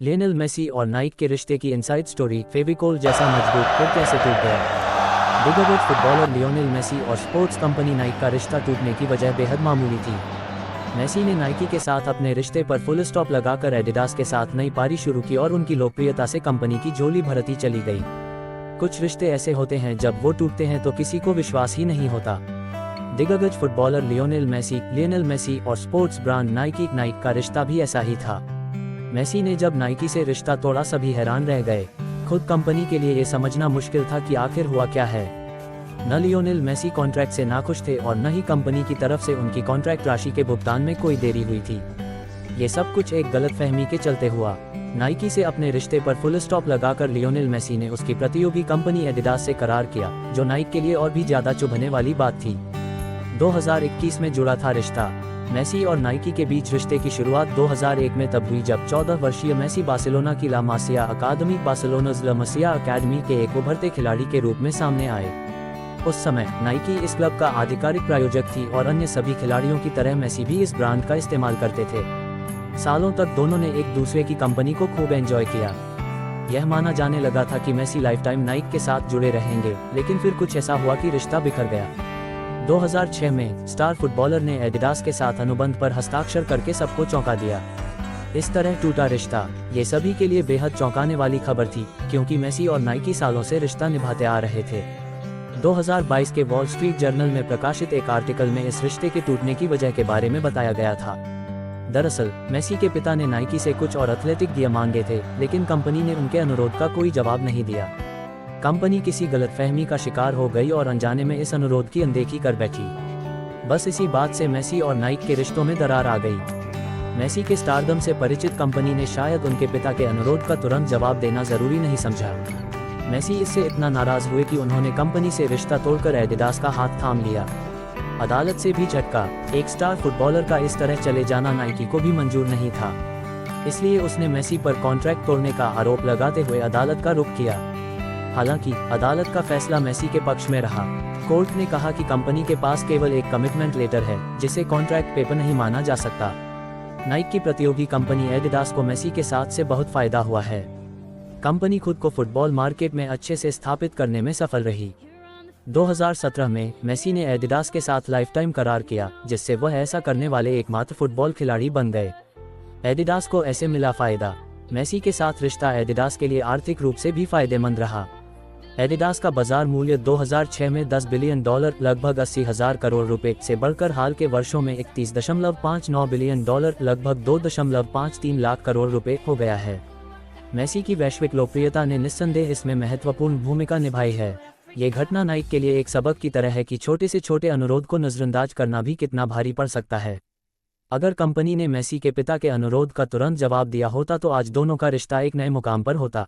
Lionel Messi और नाइक के रिश्ते की इनसाइड स्टोरी, फेविकोल जैसा मजबूत फिर कैसे टूट गया। दिग्गज फुटबॉलर लियोनेल मेसी और स्पोर्ट्स कंपनी नाइक का रिश्ता टूटने की वजह बेहद मामूली थी। मेसी ने नाइकी के साथ अपने रिश्ते पर फुल स्टॉप लगाकर एडिडास के साथ नई पारी शुरू की और उनकी लोकप्रियता से कंपनी की झोली भरती चली गई। कुछ रिश्ते ऐसे होते हैं जब वो टूटते हैं तो किसी को विश्वास ही नहीं होता। दिग्गज फुटबॉलर लियोनेल मेसी और स्पोर्ट्स ब्रांड नाइक का रिश्ता भी ऐसा ही था। मेसी ने जब नाइकी से रिश्ता तोड़ा सभी हैरान रह गए। खुद कंपनी के लिए ये समझना मुश्किल था कि आखिर हुआ क्या है। न लियोनेल मेसी कॉन्ट्रैक्ट से नाखुश थे और न ही कंपनी की तरफ से उनकी कॉन्ट्रैक्ट राशि के भुगतान में कोई देरी हुई थी। ये सब कुछ एक गलतफहमी के चलते हुआ। नाइकी से अपने रिश्ते पर फुल स्टॉप लगाकर लियोनेल मेसी ने उसकी प्रतियोगी कंपनी एडिडास से करार किया, जो नाइक के लिए और भी ज्यादा चुभने वाली बात थी। 2021 में जुड़ा था रिश्ता। मेसी और नाइकी के बीच रिश्ते की शुरुआत 2001 में तब हुई जब 14 वर्षीय मेसी बार्सिलोना की ला मासिया अकादमी के एक उभरते खिलाड़ी के रूप में सामने आए। उस समय नाइकी इस क्लब का आधिकारिक प्रायोजक थी और अन्य सभी खिलाड़ियों की तरह मेसी भी इस ब्रांड का इस्तेमाल करते थे। सालों तक दोनों ने एक दूसरे की कंपनी को खूब एंजॉय किया। यह माना जाने लगा था कि मेसी लाइफ टाइम नाइक के साथ जुड़े रहेंगे, लेकिन फिर कुछ ऐसा हुआ कि रिश्ता बिखर गया। 2006 में स्टार फुटबॉलर ने एडिडास के साथ अनुबंध पर हस्ताक्षर करके सबको चौंका दिया। इस तरह टूटा रिश्ता। ये सभी के लिए बेहद चौंकाने वाली खबर थी, क्योंकि मेसी और नाइकी सालों से रिश्ता निभाते आ रहे थे। 2022 के वॉल स्ट्रीट जर्नल में प्रकाशित एक आर्टिकल में इस रिश्ते के टूटने की वजह के बारे में बताया गया था। दरअसल मेसी के पिता ने नाइकी से कुछ और एथलेटिक गियर मांगे थे, लेकिन कंपनी ने उनके अनुरोध का कोई जवाब नहीं दिया। कंपनी किसी गलतफहमी का शिकार हो गई और अनजाने में इस अनुरोध की अनदेखी कर बैठी। बस इसी बात से मेसी और नाइक के रिश्तों में दरार आ गई। मेसी के स्टारडम से परिचित कंपनी ने शायद उनके पिता के अनुरोध का तुरंत जवाब देना जरूरी नहीं समझा। मेसी इससे इतना नाराज हुए कि उन्होंने कंपनी से रिश्ता तोड़कर एडिडास का हाथ थाम लिया। अदालत से भी झटका। एक स्टार फुटबॉलर का इस तरह चले जाना नाइकी को भी मंजूर नहीं था, इसलिए उसने मेसी पर कॉन्ट्रैक्ट तोड़ने का आरोप लगाते हुए अदालत का रुख किया। हालांकि अदालत का फैसला मेसी के पक्ष में रहा। कोर्ट ने कहा कि कंपनी के पास केवल एक कमिटमेंट लेटर है, जिसे कॉन्ट्रैक्ट पेपर नहीं माना जा सकता। नाइक की प्रतियोगी कंपनी एडिडास को मेसी के साथ से बहुत फायदा हुआ है। कंपनी खुद को फुटबॉल मार्केट में अच्छे से स्थापित करने में सफल रही। 2017 में मेसी ने एडिडास के साथ लाइफ टाइम करार किया, जिससे वह ऐसा करने वाले एकमात्र फुटबॉल खिलाड़ी बन गए। एडिडास को ऐसे मिला फायदा। मेसी के साथ रिश्ता एडिडास के लिए आर्थिक रूप से भी फायदेमंद रहा। एडिडास का बाजार मूल्य 2006 में $10 बिलियन लगभग 80,000 करोड़ रुपए से बढ़कर हाल के वर्षों में 31.59 बिलियन लगभग 2.53 लाख करोड़ रुपए हो गया है। मेसी की वैश्विक लोकप्रियता ने निस्संदेह इसमें महत्वपूर्ण भूमिका निभाई है। ये घटना नाइक के लिए एक सबक की तरह है कि छोटे से छोटे अनुरोध को नजरअंदाज करना भी कितना भारी पड़ सकता है। अगर कंपनी ने मेसी के पिता के अनुरोध का तुरंत जवाब दिया होता तो आज दोनों का रिश्ता एक नए मुकाम पर होता।